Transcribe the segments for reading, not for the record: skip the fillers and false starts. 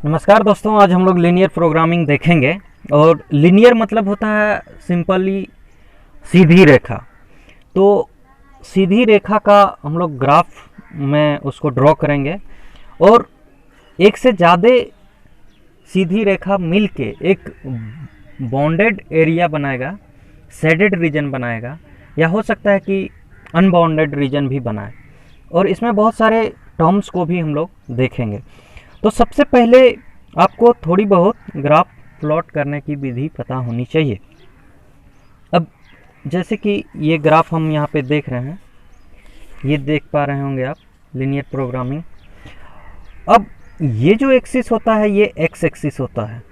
नमस्कार दोस्तों, आज हम लोग लीनियर प्रोग्रामिंग देखेंगे। और लीनियर मतलब होता है सिंपली सीधी रेखा। तो सीधी रेखा का हम लोग ग्राफ में उसको ड्रॉ करेंगे और एक से ज़्यादा सीधी रेखा मिलके एक बाउंडेड एरिया बनाएगा, शेडेड रीजन बनाएगा, या हो सकता है कि अनबाउंडेड रीजन भी बनाए। और इसमें बहुत सारे टर्म्स को भी हम लोग देखेंगे। तो सबसे पहले आपको थोड़ी बहुत ग्राफ प्लॉट करने की विधि पता होनी चाहिए। अब जैसे कि ये ग्राफ हम यहाँ पे देख रहे हैं, ये देख पा रहे होंगे आप, लीनियर प्रोग्रामिंग। अब ये जो एक्सिस होता है ये एक्स एक्सिस होता है,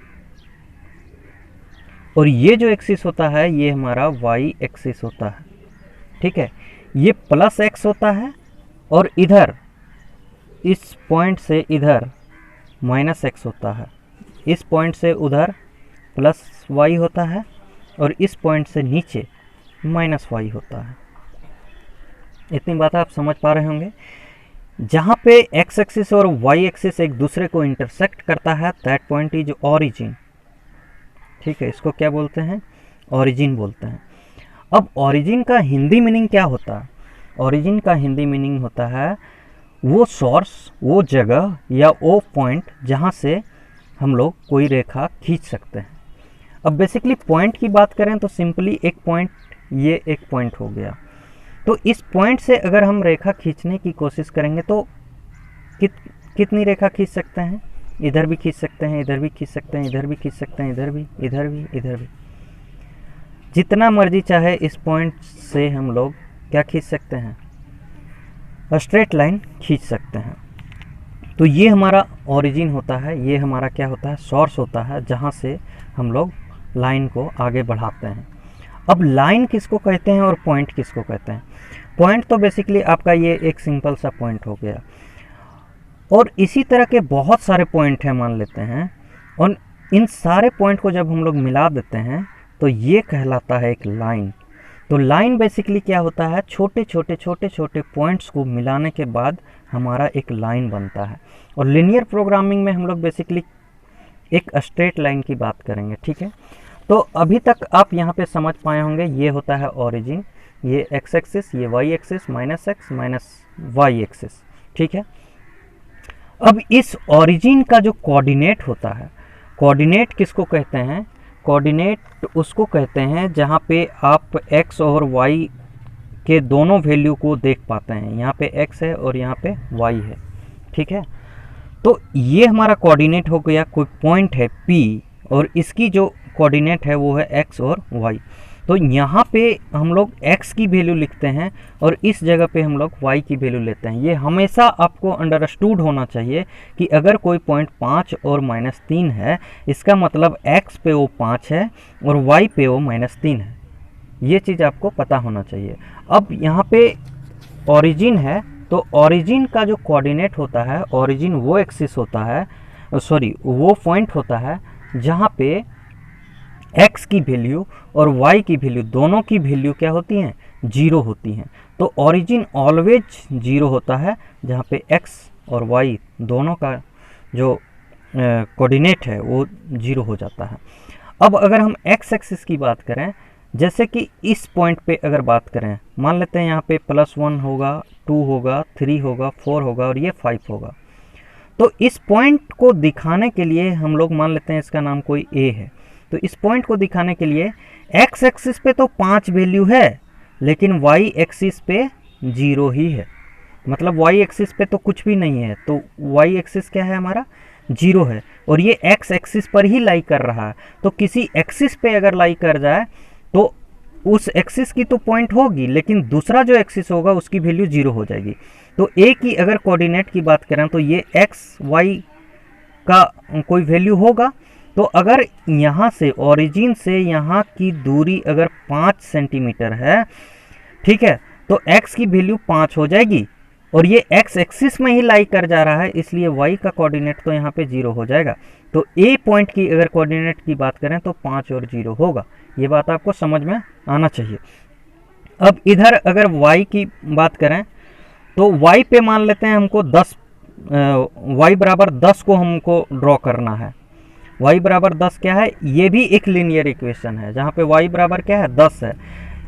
और ये जो एक्सिस होता है ये हमारा वाई एक्सिस होता है। ठीक है, ये प्लस एक्स होता है और इधर इस पॉइंट से इधर माइनस एक्स होता है, इस पॉइंट से उधर प्लस वाई होता है, और इस पॉइंट से नीचे माइनस वाई होता है। इतनी बात आप समझ पा रहे होंगे। जहाँ पे एक्स एक्सिस और वाई एक्सिस एक दूसरे को इंटरसेक्ट करता है, दैट पॉइंट इज ऑरिजिन। ठीक है, इसको क्या बोलते हैं? ऑरिजिन बोलते हैं। अब ऑरिजिन का हिंदी मीनिंग क्या होता है? ऑरिजिन का हिंदी मीनिंग होता है वो सोर्स, वो जगह या वो पॉइंट जहाँ से हम लोग कोई रेखा खींच सकते हैं। अब बेसिकली पॉइंट की बात करें तो सिंपली एक पॉइंट, ये एक पॉइंट हो गया। तो इस पॉइंट से अगर हम रेखा खींचने की कोशिश करेंगे तो कितनी रेखा खींच सकते हैं? इधर भी खींच सकते हैं, इधर भी खींच सकते हैं, इधर भी खींच सकते हैं, इधर भी, इधर भी, इधर भी। जितना मर्जी चाहे इस पॉइंट से हम लोग क्या खींच सकते हैं? स्ट्रेट लाइन खींच सकते हैं। तो ये हमारा ओरिजिन होता है, ये हमारा क्या होता है? सोर्स होता है, जहाँ से हम लोग लाइन को आगे बढ़ाते हैं। अब लाइन किसको कहते हैं और पॉइंट किसको कहते हैं? पॉइंट तो बेसिकली आपका ये एक सिंपल सा पॉइंट हो गया, और इसी तरह के बहुत सारे पॉइंट हैं मान लेते हैं, और इन सारे पॉइंट को जब हम लोग मिला देते हैं तो ये कहलाता है एक लाइन। तो लाइन बेसिकली क्या होता है? छोटे छोटे पॉइंट्स को मिलाने के बाद हमारा एक लाइन बनता है। और लीनियर प्रोग्रामिंग में हम लोग बेसिकली एक स्ट्रेट लाइन की बात करेंगे। ठीक है, तो अभी तक आप यहाँ पे समझ पाए होंगे, ये होता है ओरिजिन, ये एक्स एक्सिस, ये y axis, minus x minus y axis. ठीक है, अब इस ओरिजिन का जो कोऑर्डिनेट होता है, कोऑर्डिनेट किसको कहते हैं? कोऑर्डिनेट उसको कहते हैं जहाँ पे आप x और y के दोनों वैल्यू को देख पाते हैं। यहाँ पे x है और यहाँ पे y है। ठीक है, तो ये हमारा कोऑर्डिनेट हो गया। कोई पॉइंट है P और इसकी जो कोऑर्डिनेट है वो है x और y। तो यहाँ पे हम लोग x की वैल्यू लिखते हैं और इस जगह पे हम लोग y की वैल्यू लेते हैं। ये हमेशा आपको अंडरस्टूड होना चाहिए कि अगर कोई पॉइंट 5 और -3 है, इसका मतलब x पे वो 5 है और y पे वो -3 है। ये चीज़ आपको पता होना चाहिए। अब यहाँ पे ओरिजिन है, तो ओरिजिन का जो कोऑर्डिनेट होता है, ओरिजिन वो एक्सिस होता है, सॉरी वो पॉइंट होता है जहाँ पे x की वैल्यू और y की वैल्यू, दोनों की वैल्यू क्या होती हैं? 0 होती हैं। तो ओरिजिन ऑलवेज 0 होता है, जहाँ पे x और y दोनों का जो कोऑर्डिनेट है वो 0 हो जाता है। अब अगर हम x एक्सिस की बात करें, जैसे कि इस पॉइंट पे अगर बात करें, मान लेते हैं यहाँ पे +1 होगा, 2 होगा, 3 होगा, 4 होगा और ये 5 होगा। तो इस पॉइंट को दिखाने के लिए हम लोग मान लेते हैं इसका नाम कोई a है। तो इस पॉइंट को दिखाने के लिए x एक्सिस पे तो 5 वैल्यू है, लेकिन y एक्सिस पे 0 ही है। मतलब y एक्सिस पे तो कुछ भी नहीं है, तो y एक्सिस क्या है? हमारा 0 है, और ये x एक्सिस पर ही लाई कर रहा है। तो किसी एक्सिस पे अगर लाई कर जाए तो उस एक्सिस की तो पॉइंट होगी, लेकिन दूसरा जो एक्सिस होगा उसकी वैल्यू 0 हो जाएगी। तो a की अगर कोऑर्डिनेट की बात करें तो ये x y का कोई वैल्यू होगा। तो अगर यहाँ से ओरिजिन से यहाँ की दूरी अगर 5 सेंटीमीटर है, ठीक है, तो x की वैल्यू 5 हो जाएगी, और ये x एक्सिस में ही लाई कर जा रहा है, इसलिए y का कोऑर्डिनेट तो यहाँ पे 0 हो जाएगा। तो a पॉइंट की अगर कोऑर्डिनेट की बात करें तो 5 और 0 होगा। ये बात आपको समझ में आना चाहिए। अब इधर अगर y की बात करें तो y पे मान लेते हैं हमको 10 y बराबर 10 को हमको ड्रॉ करना है। y बराबर 10 क्या है, ये भी एक लीनियर इक्वेशन है जहाँ पे y बराबर क्या है 10 है।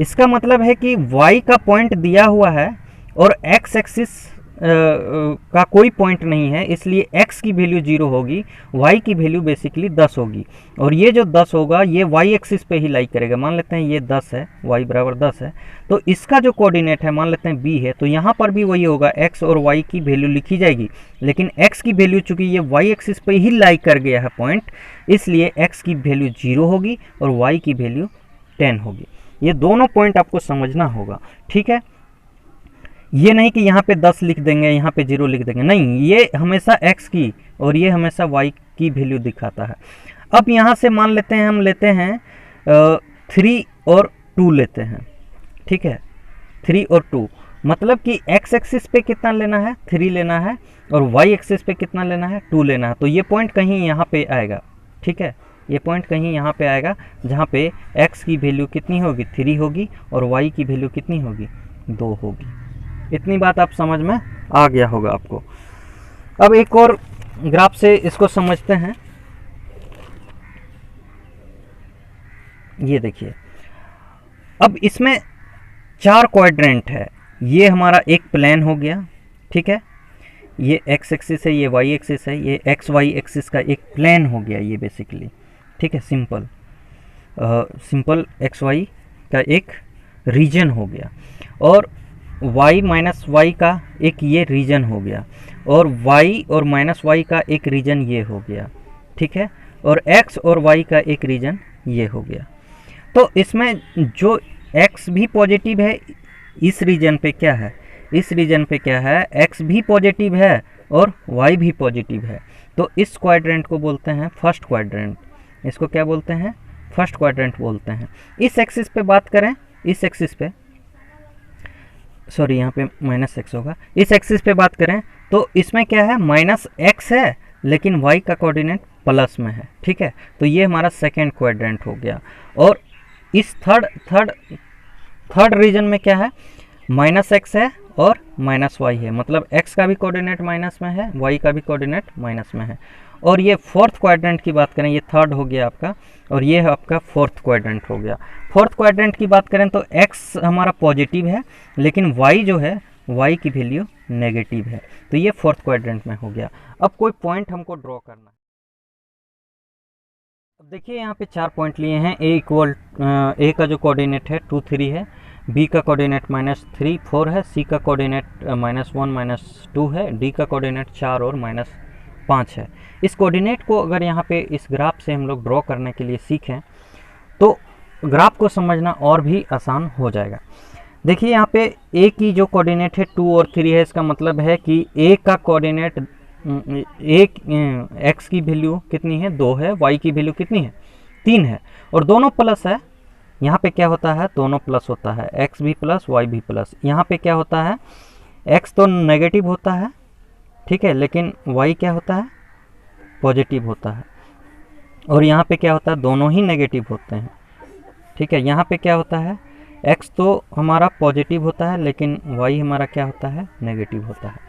इसका मतलब है कि y का पॉइंट दिया हुआ है और x एक्सिस का कोई पॉइंट नहीं है, इसलिए x की वैल्यू 0 होगी, y की वैल्यू बेसिकली 10 होगी। और ये जो 10 होगा ये y एक्सिस पे ही लाई करेगा। मान लेते हैं ये 10 है, y बराबर 10 है, तो इसका जो कोऑर्डिनेट है मान लेते हैं b है, तो यहाँ पर भी वही होगा, x और y की वैल्यू लिखी जाएगी। लेकिन x की वैल्यू चूंकि ये y एक्सिस पे ही लाई कर गया है पॉइंट, इसलिए x की वैल्यू 0 होगी और y की वैल्यू 10 होगी। ये दोनों पॉइंट आपको समझना होगा, ठीक है। ये नहीं कि यहाँ पे 10 लिख देंगे, यहाँ पे 0 लिख देंगे, नहीं, ये हमेशा x की और ये हमेशा y की वैल्यू दिखाता है। अब यहाँ से मान लेते हैं, हम लेते हैं 3 और 2 लेते हैं, ठीक है, 3 और 2, मतलब कि x एक्सिस पे कितना लेना है, 3 लेना है, और y एक्सिस पे कितना लेना है, 2 लेना है। तो ये पॉइंट कहीं यहाँ पे आएगा, ठीक है, ये पॉइंट कहीं यहाँ पे आएगा जहाँ पे x की वैल्यू कितनी होगी, 3 होगी, और y की वैल्यू कितनी होगी, 2 होगी। इतनी बात आप समझ में आ गया होगा आपको। अब एक और ग्राफ से इसको समझते हैं। ये देखिए, अब इसमें 4 क्वाड्रेंट है। ये हमारा एक प्लेन हो गया, ठीक है, ये x एक्सिस है, ये y एक्सिस है, ये एक्स वाई एक्सिस का एक प्लेन हो गया ये बेसिकली, ठीक है, सिंपल एक्स वाई का एक रीजन हो गया, और y माइनस वाई का एक ये रीजन हो गया, और y और माइनस वाई का एक रीजन ये हो गया, ठीक है, और x और y का एक रीजन ये हो गया। तो इसमें जो x भी पॉजिटिव है इस रीजन पे क्या है, इस रीजन पे क्या है, x भी पॉजिटिव है और y भी पॉजिटिव है। तो इस क्वाड्रेंट को बोलते हैं फर्स्ट क्वाड्रेंट। इसको क्या बोलते हैं, फर्स्ट क्वाड्रेंट बोलते हैं। इस एक्सिस पे बात करें, इस एक्सिस पे, सॉरी यहाँ पे माइनस एक्स होगा, इस एक्सिस पे बात करें तो इसमें क्या है, माइनस एक्स है, लेकिन y का कोऑर्डिनेट प्लस में है, ठीक है। तो ये हमारा सेकेंड क्वाड्रेंट हो गया। और इस थर्ड रीजन में क्या है, माइनस एक्स है और माइनस वाई है, मतलब x का भी कोऑर्डिनेट माइनस में है, y का भी कोऑर्डिनेट माइनस में है। और ये फोर्थ क्वाड्रेंट की बात करें, ये थर्ड हो गया आपका, और ये आपका फोर्थ क्वाड्रेंट हो गया। फोर्थ क्वाड्रेंट की बात करें तो x हमारा पॉजिटिव है, लेकिन y जो है, y की वैल्यू नेगेटिव है। तो ये फोर्थ क्वाड्रेंट में हो गया। अब कोई पॉइंट हमको ड्रॉ करना है। अब देखिए यहाँ पे 4 पॉइंट लिए हैं। a का जो कोऑर्डिनेट है 2 3 है, b का कोऑर्डिनेट -3 4 है, c का कोऑर्डिनेट -1 -2 है, d का कोऑर्डिनेट 4 और -5 है। इस कोऑर्डिनेट को अगर यहाँ पे इस ग्राफ से हम लोग ड्रॉ करने के लिए सीखें तो ग्राफ को समझना और भी आसान हो जाएगा। देखिए यहाँ पे a की जो कोऑर्डिनेट है 2 और 3 है, इसका मतलब है कि a का कोऑर्डिनेट x की वैल्यू कितनी है, 2 है, y की वैल्यू कितनी है, 3 है, और दोनों प्लस है। यहाँ पे क्या होता है, दोनों प्लस होता है, x भी प्लस y भी प्लस। यहाँ पे क्या होता है, x तो नेगेटिव होता है, ठीक है, लेकिन y क्या होता है, पॉजिटिव होता है। और यहाँ पे क्या होता है, दोनों ही नेगेटिव होते हैं, ठीक है। यहाँ पे क्या होता है, x तो हमारा पॉजिटिव होता है, लेकिन y हमारा क्या होता है, नेगेटिव होता है।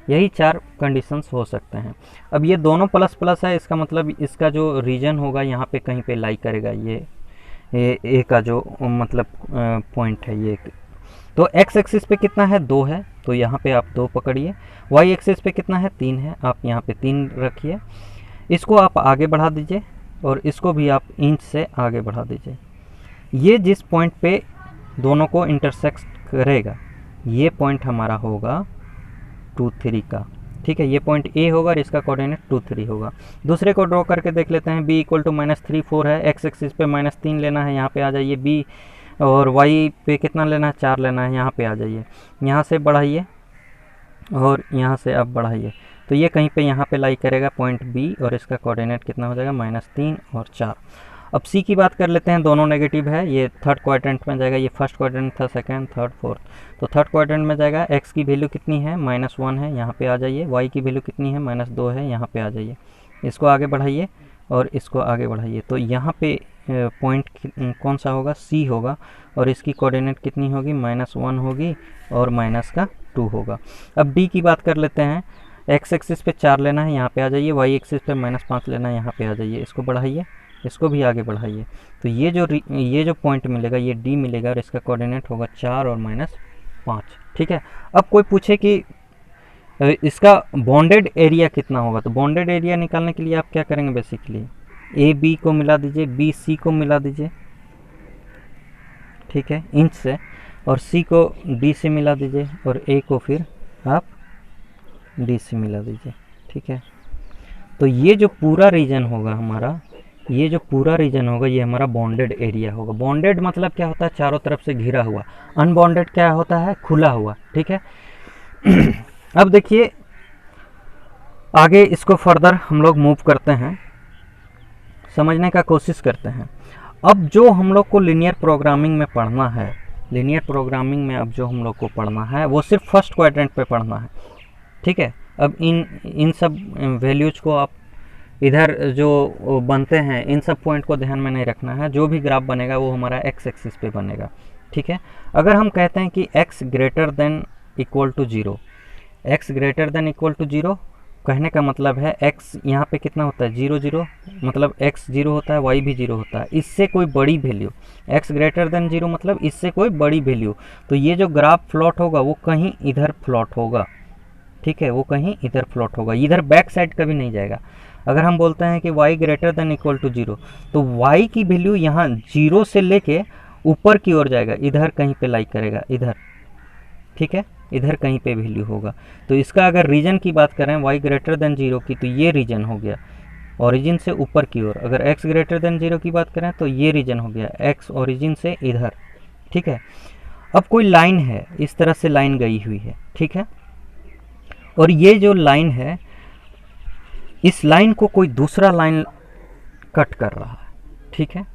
यही 4 कंडीशंस हो सकते हैं। अब ये दोनों प्लस प्लस है, इसका मतलब इसका जो रीजन होगा यहाँ पे कहीं पे लाई करेगा, ये ए का जो मतलब पॉइंट है ये। तो x एक्सिस पे कितना है, 2 है, तो यहाँ पे आप 2 पकड़िए। y एक्सिस पे कितना है, 3 है, आप यहाँ पे 3 रखिए। इसको आप आगे बढ़ा दीजिए और इसको भी आप इंच से आगे बढ़ा दीजिए। ये जिस पॉइंट पे दोनों को इंटरसेक्ट करेगा, ये पॉइंट हमारा होगा 2 3 का, ठीक है। ये पॉइंट A होगा और इसका कोऑर्डिनेट 2 3 होगा। दूसरे को ड्रॉ करके देख लेते हैं। b = -3 4 है, x एक्सिस पे -3 लेना है, यहाँ पे आ जाइए b, और y पे कितना लेना है, 4 लेना है, यहाँ पे आ जाइए। यहाँ से बढ़ाइए और यहाँ से आप बढ़ाइए, तो ये कहीं पे यहाँ पे लाई करेगा पॉइंट B, और इसका कोऑर्डिनेट कितना हो जाएगा, -3 और 4। अब C की बात कर लेते हैं, दोनों नेगेटिव है, ये थर्ड क्वाड्रेंट में जाएगा, ये फर्स्ट क्वाड्रेंट था, सेकंड, थर्ड, फोर्थ, तो थर्ड क्वाड्रेंट में जाएगा। x की वैल्यू कितनी है, -1 है, यहाँ पे आ जाइए। y की वैल्यू कितनी है, -2 है, यहाँ पे आ जाइए। इसको आगे बढ़ाइए और इसको आगे बढ़ाइए, तो यहाँ पे पॉइंट कौन सा होगा, C होगा, और इसकी कोऑर्डिनेट कितनी होगी, -1 होगी और -2 होगा। अब D की बात कर लेते हैं। एक्स एक्सिस पे 4 लेना है, यहाँ पे आ जाइए, वाई एक्सिस पे -5 लेना है, यहाँ पे आ जाइए, इसको बढ़ाइए, इसको भी आगे बढ़ाइए। तो ये जो पॉइंट मिलेगा ये डी मिलेगा और इसका कोऑर्डिनेट होगा 4 और -5। ठीक है। अब कोई पूछे कि इसका बॉन्डेड एरिया कितना होगा, तो बॉन्डेड एरिया निकालने के लिए आप क्या करेंगे, बेसिकली ए बी को मिला दीजिए, बी सी को मिला दीजिए, ठीक है, इंच से, और सी को डी से मिला दीजिए, और ए को फिर आप डी से मिला दीजिए। ठीक है। तो ये जो पूरा रीजन होगा हमारा, ये जो पूरा रीजन होगा ये हमारा बॉन्डेड एरिया होगा। बॉन्डेड मतलब क्या होता है, चारों तरफ से घिरा हुआ। अनबॉन्डेड क्या होता है, खुला हुआ। ठीक है। अब देखिए आगे इसको फर्दर हम लोग मूव करते हैं, समझने का कोशिश करते हैं। अब जो हम लोग को लीनियर प्रोग्रामिंग में पढ़ना है, लीनियर प्रोग्रामिंग में अब जो हम लोग को पढ़ना है वो सिर्फ फर्स्ट क्वाड्रेंट पे पढ़ना है। ठीक है। अब इन सब वैल्यूज को आप इधर जो बनते हैं इन सब पॉइंट को ध्यान में नहीं रखना है। जो भी ग्राफ बनेगा वो हमारा एक्स एक्सिस पे बनेगा। ठीक है। अगर हम कहते हैं कि x greater than equal to 0, x greater than equal to 0 कहने का मतलब है x यहाँ पे कितना होता है, 0 0, मतलब x 0 होता है, y भी 0 होता है। इससे कोई बड़ी वैल्यू, x ग्रेटर देन 0 मतलब इससे कोई बड़ी वैल्यू, तो ये जो ग्राफ प्लॉट होगा वो कहीं इधर प्लॉट होगा। ठीक है। वो कहीं इधर प्लॉट होगा, इधर बैक साइड कभी नहीं जाएगा। अगर हम बोलते हैं कि y greater than equal to 0, तो y की वैल्यू यहाँ 0 से लेके ऊपर की ओर जाएगा, इधर कहीं पे लाई करेगा, इधर। ठीक है। इधर कहीं पे वैल्यू होगा। तो इसका अगर रीजन की बात करें y ग्रेटर देन 0 की, तो ये रीजन हो गया ओरिजिन से ऊपर की ओर। अगर x ग्रेटर देन 0 की बात करें तो ये रीजन हो गया x ओरिजिन से इधर। ठीक है। अब कोई लाइन है, इस तरह से लाइन गई हुई है। ठीक है। और ये जो लाइन है, इस लाइन को कोई दूसरा लाइन कट कर रहा है। ठीक है।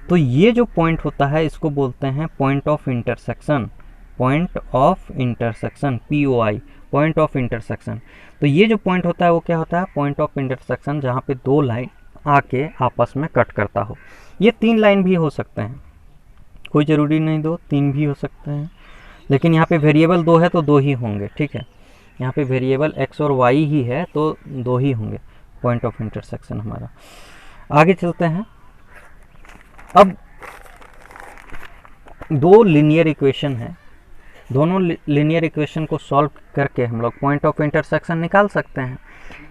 तो ये जो पॉइंट होता है इसको बोलते हैं point of intersection, point of intersection, POI, point of intersection. तो ये जो पॉइंट होता है वो क्या होता है, पॉइंट ऑफ इंटरसेक्शन, जहाँ पे दो लाइन आके आपस में कट करता हो। ये 3 लाइन भी हो सकते हैं, कोई ज़रूरी नहीं 2, 3 भी हो सकते हैं, लेकिन यहाँ पे वेरिएबल 2 है तो 2 ही होंगे। ठीक है। यहाँ पे वेरिएबल x और y ही है तो 2 ही होंगे पॉइंट ऑफ इंटरसेक्शन हमारा। आगे चलते हैं। अब 2 लीनियर इक्वेशन है, दोनों लीनियर इक्वेशन को सॉल्व करके हम लोग पॉइंट ऑफ इंटरसेक्शन निकाल सकते हैं।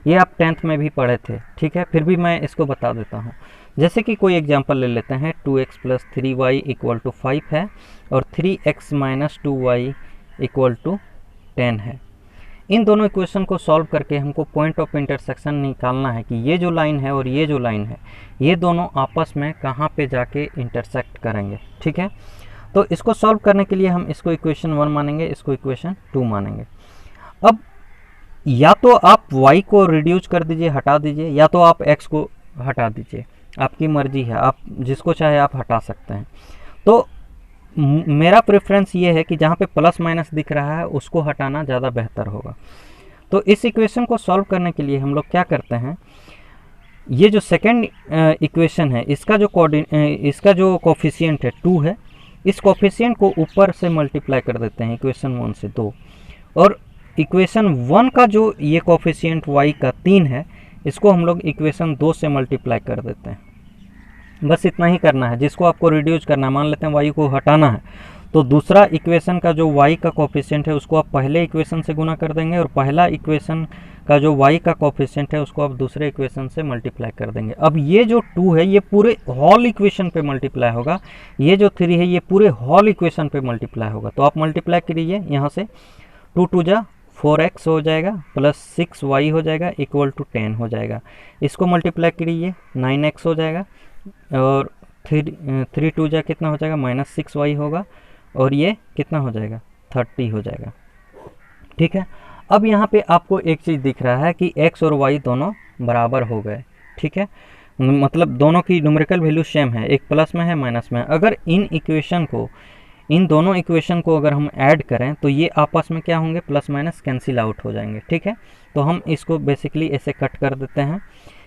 ये आप 10th में भी पढ़े थे। ठीक है। फिर भी मैं इसको बता देता हूँ। जैसे कि कोई एग्जांपल ले लेते हैं, 2x + 3y = 5 है और 3x - 2y = 10 है। इन दोनों इक्वेशन को सॉल्व करके हमको पॉइंट ऑफ इंटरसेक्शन निकालना है कि ये जो लाइन है और ये जो लाइन है ये दोनों आपस में कहाँ पे जाके इंटरसेक्ट करेंगे। ठीक है। तो इसको सॉल्व करने के लिए हम इसको इक्वेशन 1 मानेंगे, इसको इक्वेशन 2 मानेंगे। अब या तो आप y को रिड्यूस कर दीजिए, हटा दीजिए, या तो आप x को हटा दीजिए, आपकी मर्जी है, आप जिसको चाहे आप हटा सकते हैं। तो मेरा प्रेफरेंस ये है कि जहाँ पे प्लस माइनस दिख रहा है उसको हटाना ज़्यादा बेहतर होगा। तो इस इक्वेशन को सॉल्व करने के लिए हम लोग क्या करते हैं, ये जो सेकेंड इक्वेशन है इसका जो कोफिशिएंट है 2 है, इस कोफिशिएंट को ऊपर से मल्टीप्लाई कर देते हैं इक्वेशन 1 से 2, और इक्वेशन 1 का जो ये कोफिशिएंट y का 3 है इसको हम लोग इक्वेशन 2 से मल्टीप्लाई कर देते हैं। बस इतना ही करना है। जिसको आपको रिड्यूस करना है, मान लेते हैं y को हटाना है, तो दूसरा इक्वेशन का जो y का कोफिशिएंट है उसको आप पहले इक्वेशन से गुना कर देंगे, और पहला इक्वेशन का जो y का कोफिशिएंट है उसको आप दूसरे इक्वेशन से मल्टीप्लाई कर देंगे। अब ये जो 2 है ये पूरे होल इक्वेशन पे मल्टीप्लाई होगा, ये जो 3 है ये पूरे होल इक्वेशन पे मल्टीप्लाई होगा। तो आप मल्टीप्लाई करिए, यहाँ से 2 2 जा 4x हो जाएगा प्लस 6y हो जाएगा = 10 हो जाएगा। इसको मल्टीप्लाई करिए 9x हो जाएगा, और 3 2 जा कितना हो जाएगा, -6y होगा, और ये कितना हो जाएगा, 30 हो जाएगा। ठीक है। अब यहाँ पे आपको एक चीज़ दिख रहा है कि x और y दोनों बराबर हो गए। ठीक है। मतलब दोनों की न्यूमेरिकल वैल्यू सेम है, एक प्लस में है माइनस में है। अगर इन दोनों इक्वेशन को अगर हम ऐड करें तो ये आपस में क्या होंगे, प्लस माइनस कैंसिल आउट हो जाएंगे। ठीक है। तो हम इसको बेसिकली ऐसे कट कर देते हैं।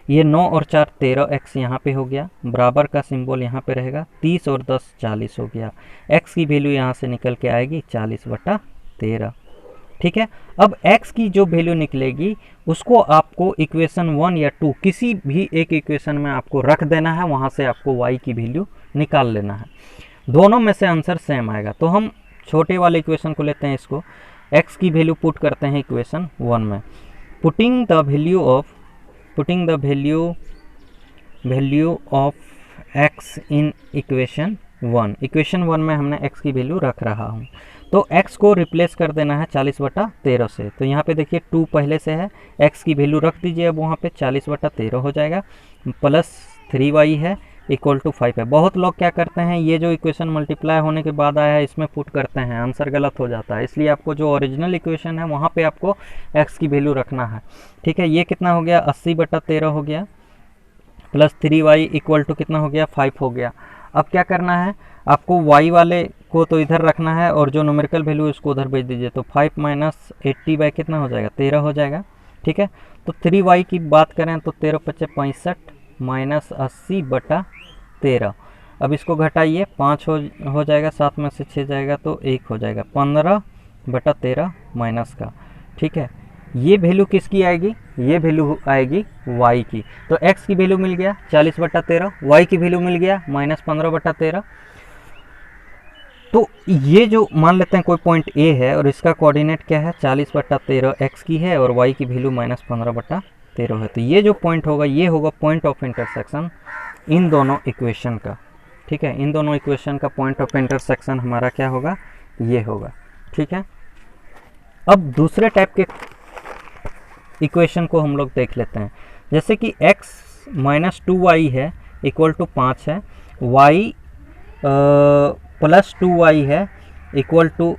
ये 9 और 4 13x यहाँ पे हो गया, बराबर का सिंबल यहाँ पे रहेगा, 30 और 10 40 हो गया। x की वैल्यू यहाँ से निकल के आएगी 40/13। ठीक है। अब x की जो वैल्यू निकलेगी उसको आपको इक्वेशन 1 या 2 किसी भी एक इक्वेशन में आपको रख देना है, वहाँ से आपको y की वैल्यू निकाल लेना है। दोनों में से आंसर सेम आएगा। तो हम छोटे वाले इक्वेशन को लेते हैं, इसको x की वैल्यू पुट करते हैं इक्वेशन 1 में। Putting the value of x in equation 1। Equation 1 में हमने x की वैल्यू रख रहा हूँ, तो x को रिप्लेस कर देना है 40/13 से। तो यहाँ पे देखिए 2 पहले से है, x की वैल्यू रख दीजिए, अब वहाँ पे 40/13 हो जाएगा, प्लस 3y है इक्वल टू 5 है। बहुत लोग क्या करते हैं, ये जो इक्वेशन मल्टीप्लाई होने के बाद आया है इसमें पुट करते हैं, आंसर गलत हो जाता है। इसलिए आपको जो ओरिजिनल इक्वेशन है वहाँ पे आपको x की वैल्यू रखना है, ठीक है। ये कितना हो गया, 80/13 हो गया, प्लस 3y इक्वल टू कितना हो गया, 5 हो गया। अब क्या करना है, आपको y वाले को तो इधर रखना है और जो न्यूमेरिकल वैल्यू है उसको उधर भेज दीजिए। तो 5 माइनस 80 कितना हो जाएगा, 13 हो जाएगा, ठीक है। तो 3y की बात करें तो 13 × 5 = 65 माइनस 80/13। अब इसको घटाइए, 5 हो जाएगा, 7 में से 6 जाएगा तो 1 हो जाएगा, 15/13 माइनस का, ठीक है। ये वैल्यू किसकी आएगी, ये वैल्यू आएगी y की। तो x की वैल्यू मिल गया 40/13, y की वैल्यू मिल गया -15/13। तो ये जो मान लेते हैं कोई पॉइंट A है और इसका कोऑर्डिनेट क्या है, 40/13 x की है और y की वैल्यू -15/13 है। तो ये जो पॉइंट होगा ये होगा पॉइंट ऑफ इंटरसेक्शन इन दोनों इक्वेशन का, ठीक है। इन दोनों इक्वेशन का पॉइंट ऑफ इंटरसेक्शन हमारा क्या होगा, ये होगा, ठीक है। अब दूसरे टाइप के इक्वेशन को हम लोग देख लेते हैं। जैसे कि x - 2y है इक्वल टू 5 है, y प्लस 2y है equal to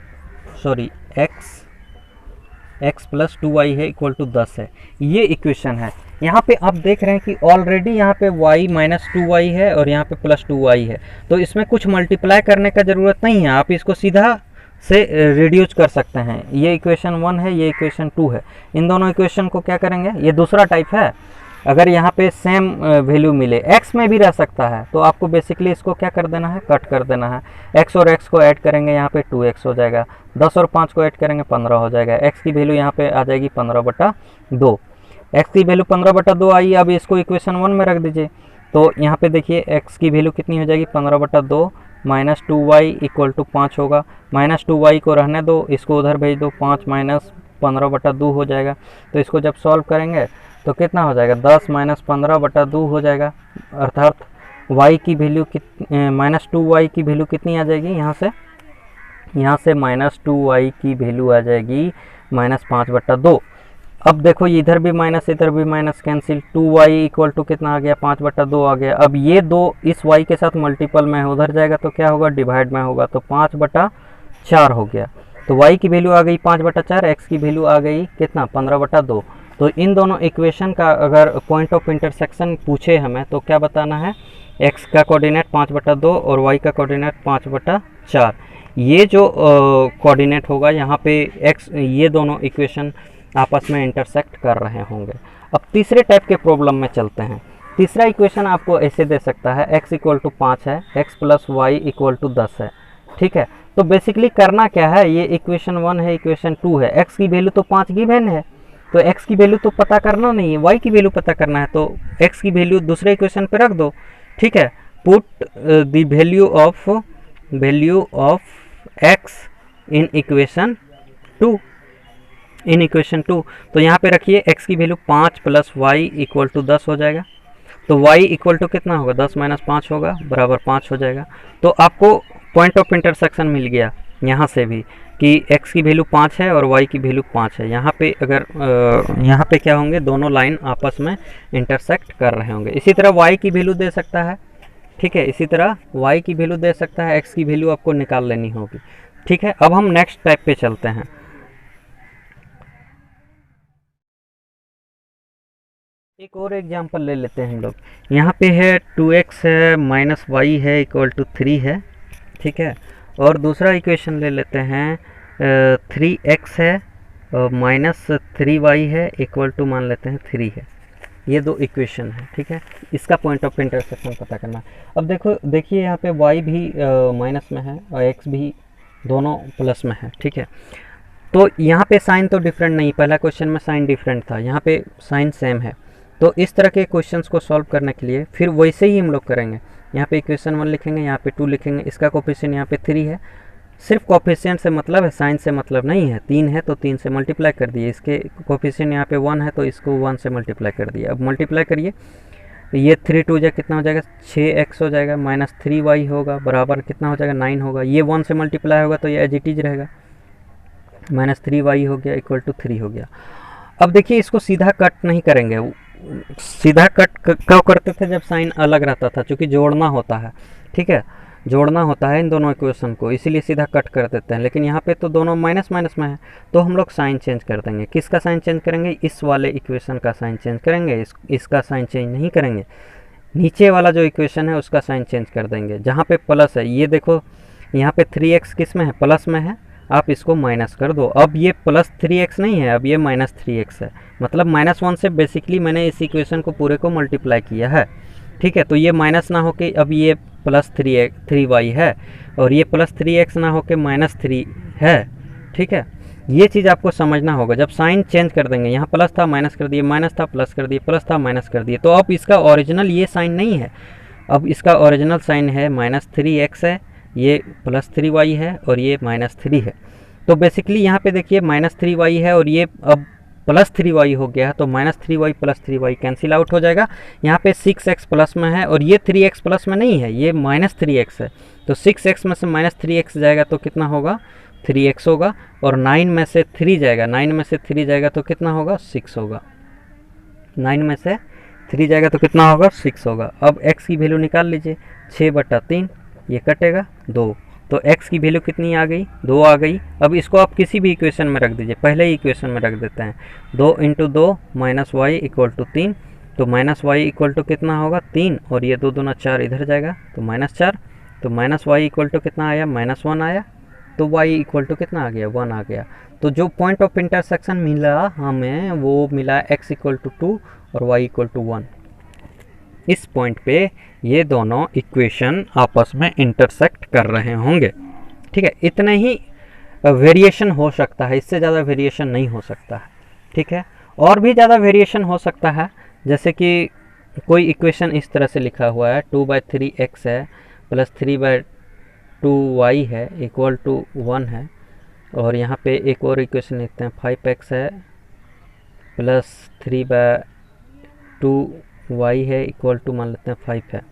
x plus 2y है इक्वल टू 10 है। ये इक्वेशन है। यहाँ पे आप देख रहे हैं कि ऑलरेडी यहाँ पे y - 2y है और यहाँ पे प्लस 2y है, तो इसमें कुछ मल्टीप्लाई करने का ज़रूरत नहीं है, आप इसको सीधा से रिड्यूस कर सकते हैं। ये इक्वेशन 1 है, ये इक्वेशन 2 है। इन दोनों इक्वेशन को क्या करेंगे, ये दूसरा टाइप है। अगर यहाँ पे सेम वैल्यू मिले, x में भी रह सकता है, तो आपको बेसिकली इसको क्या कर देना है, कट कर देना है। x और x को ऐड करेंगे, यहाँ पे 2x हो जाएगा, 10 और 5 को ऐड करेंगे 15 हो जाएगा। x की वैल्यू यहाँ पे आ जाएगी 15/2। x की वैल्यू 15/2 आई, अब इसको इक्वेशन 1 में रख दीजिए। तो यहाँ पे देखिए x की वैल्यू कितनी हो जाएगी, 15/2 माइनस 2y इक्वल टू 5 होगा। -2y को रहने दो, इसको उधर भेज दो, 5 माइनस 15/2 हो जाएगा। तो इसको जब सॉल्व करेंगे तो कितना हो जाएगा, 10 माइनस 15/2 हो जाएगा। अर्थात y की वैल्यू -2y की वैल्यू कितनी आ जाएगी, यहाँ से -2y की वैल्यू आ जाएगी -5/2। अब देखो इधर भी माइनस इधर भी minus cancel, 2y equal to कितना आ गया, 5/2 आ गया। अब ये 2 इस y के साथ मल्टीपल में उधर जाएगा तो क्या होगा, डिवाइड में होगा, तो 5/4 हो गया। तो y की वैल्यू आ गई 5/4, x की वैल्यू आ गई कितना, 15/2। तो इन दोनों इक्वेशन का अगर पॉइंट ऑफ इंटरसेक्शन पूछे हमें तो क्या बताना है, x का कोऑर्डिनेट 5/2 और y का कोऑर्डिनेट 5/4। ये जो कोऑर्डिनेट होगा यहाँ पे x, ये दोनों इक्वेशन आपस में इंटरसेक्ट कर रहे होंगे। अब तीसरे टाइप के प्रॉब्लम में चलते हैं। तीसरा इक्वेशन आपको ऐसे दे सकता है, x इक्वल टू 5 है, x plus y equal to 10 है, ठीक है। तो बेसिकली करना क्या है, ये इक्वेशन 1 है, इक्वेशन 2 है, x की वैल्यू तो 5 गिवन है, तो x की वैल्यू तो पता करना नहीं है, y की वैल्यू पता करना है। तो x की वैल्यू दूसरे इक्वेशन पे रख दो, ठीक है। Put the value of x in equation 2। तो यहाँ पे रखिए x की value 5 plus y equal to 10 हो जाएगा। तो y इक्वल टू कितना होगा, 10 माइनस 5 होगा, बराबर 5 हो जाएगा। तो आपको पॉइंट ऑफ इंटरसेक्शन मिल गया यहाँ से भी कि x की वैल्यू 5 है और y की वैल्यू 5 है। यहाँ पे अगर यहाँ पे क्या होंगे, दोनों लाइन आपस में इंटरसेक्ट कर रहे होंगे। इसी तरह y की वैल्यू दे सकता है, ठीक है, इसी तरह y की वैल्यू दे सकता है, x की वैल्यू आपको निकाल लेनी होगी, ठीक है। अब हम नेक्स्ट टाइप पे चलते हैं। एक और एग्जांपल ले लेते हैं हम लोग। यहाँ पे है 2x है माइनस वाई है इक्वल टू 3 है, ठीक है। और दूसरा इक्वेशन ले लेते हैं 3x है और माइनस 3y है इक्वल टू मान लेते हैं 3 है। ये दो इक्वेशन है, ठीक है। इसका पॉइंट ऑफ इंटरसेक्शन पता करना। अब देखिए यहाँ पे y भी माइनस में है और x भी दोनों प्लस में है, ठीक है। तो यहाँ पे साइन तो डिफरेंट नहीं, पहला क्वेश्चन में साइन डिफरेंट था, यहाँ पे साइन सेम है। तो इस तरह के क्वेश्चंस को सॉल्व करने के लिए फिर वैसे ही हम लोग करेंगे। यहाँ पे इक्वेशन 1 लिखेंगे, यहाँ पे 2 लिखेंगे, इसका कोफिशिएंट यहाँ पे 3 है, सिर्फ कोफिशिएंट से मतलब है, साइन से मतलब नहीं है। 3 है तो 3 से मल्टीप्लाई कर दिए, इसके कोफिशिएंट यहाँ पे 1 है तो इसको 1 से मल्टीप्लाई कर दिया। अब मल्टीप्लाई करिए, ये 3 2 जा कितना हो जाएगा, 6x हो जाएगा, माइनस 3y होगा, बराबर कितना हो जाएगा, 9 होगा। ये 1 से मल्टीप्लाई होगा तो ये एज इट इज रहेगा, माइनस 3y हो गया इक्वल टू 3 हो गया। अब देखिए इसको सीधा कट नहीं करेंगे, सीधा कट कब करते थे, जब साइन अलग रहता था, क्योंकि जोड़ना होता है, ठीक है, जोड़ना होता है इन दोनों इक्वेशन को, इसीलिए सीधा कट कर देते हैं। लेकिन यहाँ पे तो दोनों माइनस माइनस में है, तो हम लोग साइन चेंज कर देंगे। किसका साइन चेंज करेंगे, इस वाले इक्वेशन का साइन चेंज करेंगे, इसका साइन चेंज नहीं करेंगे। नीचे वाला जो इक्वेशन है उसका साइन चेंज कर देंगे। जहाँ पे प्लस है, ये देखो यहाँ पे 3x किस में है, प्लस में है, आप इसको माइनस कर दो। अब ये प्लस 3x नहीं है, अब ये माइनस 3x है, मतलब -1 से बेसिकली मैंने इस इक्वेशन को पूरे को मल्टीप्लाई किया है, ठीक है। तो ये माइनस ना होके अब ये प्लस 3y है, और ये प्लस 3x ना होके -3 है, ठीक है। ये चीज़ आपको समझना होगा। जब साइन चेंज कर देंगे, यहाँ प्लस था माइनस कर दिए, माइनस था प्लस कर दिए, प्लस था माइनस कर दिए, तो अब इसका ओरिजिनल ये साइन नहीं है, अब इसका ओरिजिनल साइन है -3x है, ये +3y है और ये -3 है। तो बेसिकली यहाँ पे देखिए -3y है और ये अब +3y हो गया है, तो -3y + 3y कैंसिल आउट हो जाएगा। यहाँ पे 6x प्लस में है और ये 3x प्लस में नहीं है, ये -3x है, तो 6x में से -3x जाएगा तो कितना होगा, 3x होगा, और 9 में से 3 जाएगा, 9 में से 3 जाएगा तो कितना होगा, 6 होगा, 9 में से 3 जाएगा तो कितना होगा, 6 होगा। अब x की वैल्यू निकाल लीजिए, 6/3, ये कटेगा 2, तो x की वैल्यू कितनी आ गई, 2 आ गई। अब इसको आप किसी भी इक्वेशन में रख दीजिए, पहले ही इक्वेशन में रख देते हैं, 2 × 2 -y = 3, तो -y इक्वल टू कितना होगा, 3, और ये 2 दूना 4 इधर जाएगा तो -4, तो -y इक्वल टू कितना आया, -1 आया, तो y इक्वल टू कितना आ गया, 1 आ गया। तो जो पॉइंट ऑफ इंटरसेक्शन मिला हमें वो मिला x = 2 और y = 1। इस पॉइंट पे ये दोनों इक्वेशन आपस में इंटरसेक्ट कर रहे होंगे, ठीक है। इतने ही वेरिएशन हो सकता है, इससे ज़्यादा वेरिएशन नहीं हो सकता है, ठीक है। और भी ज़्यादा वेरिएशन हो सकता है, जैसे कि कोई इक्वेशन इस तरह से लिखा हुआ है, 2/3x है प्लस 3/2y है इक्वल टू 1 है, और यहाँ पे एक और इक्वेशन लिखते हैं, 5x है प्लस 3/2y है इक्वल टू मान लेते हैं 5 है।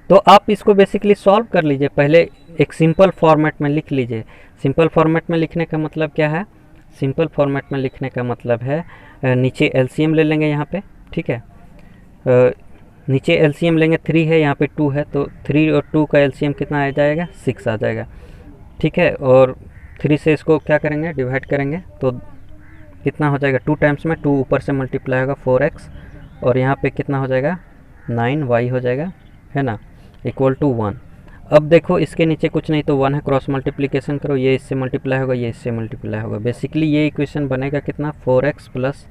तो आप इसको बेसिकली सॉल्व कर लीजिए, पहले एक सिंपल फॉर्मेट में लिख लीजिए। सिंपल फॉर्मेट में लिखने का मतलब क्या है, सिंपल फॉर्मेट में लिखने का मतलब है नीचे एलसीएम ले लेंगे यहाँ पे, ठीक है, नीचे एलसीएम लेंगे, 3 है यहाँ पे 2 है, तो 3 और 2 का एलसीएम कितना आ जाएगा, 6 आ जाएगा, ठीक है। और 3 से इसको क्या करेंगे, डिवाइड करेंगे, तो कितना हो जाएगा, 2 टाइम्स में 2 ऊपर से मल्टीप्लाई होगा 4x, और यहाँ पे कितना हो जाएगा 9y हो जाएगा, है ना, इक्वल टू 1। अब देखो इसके नीचे कुछ नहीं तो 1 है, क्रॉस मल्टीप्लिकेशन करो, ये इससे मल्टीप्लाई होगा, ये इससे मल्टीप्लाई होगा, बेसिकली ये इक्वेशन बनेगा कितना, 4x +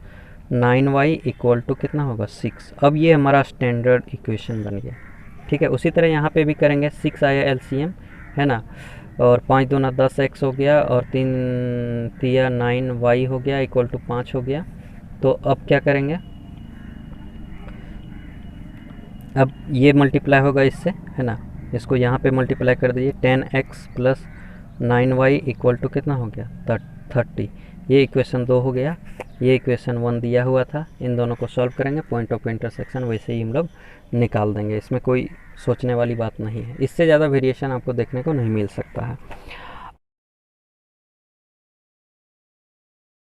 9y इक्वल टू कितना होगा, 6। अब ये हमारा स्टैंडर्ड इक्वेशन बन गया, ठीक है। उसी तरह यहाँ पे भी करेंगे, 6 आया एलसीएम, है ना, और 5 दूना 10x हो गया, और 3 तिया 9y हो गया इक्वल टू 5 हो गया। तो अब क्या करेंगे, अब ये मल्टीप्लाई होगा इससे, है ना, इसको यहाँ पे मल्टीप्लाई कर दीजिए, 10x + 9y इक्वल टू कितना हो गया, 30। ये इक्वेशन 2 हो गया, ये इक्वेशन 1 दिया हुआ था। इन दोनों को सॉल्व करेंगे, पॉइंट ऑफ इंटरसेक्शन वैसे ही हम लोग निकाल देंगे, इसमें कोई सोचने वाली बात नहीं है, इससे ज़्यादा वेरिएशन आपको देखने को नहीं मिल सकता है।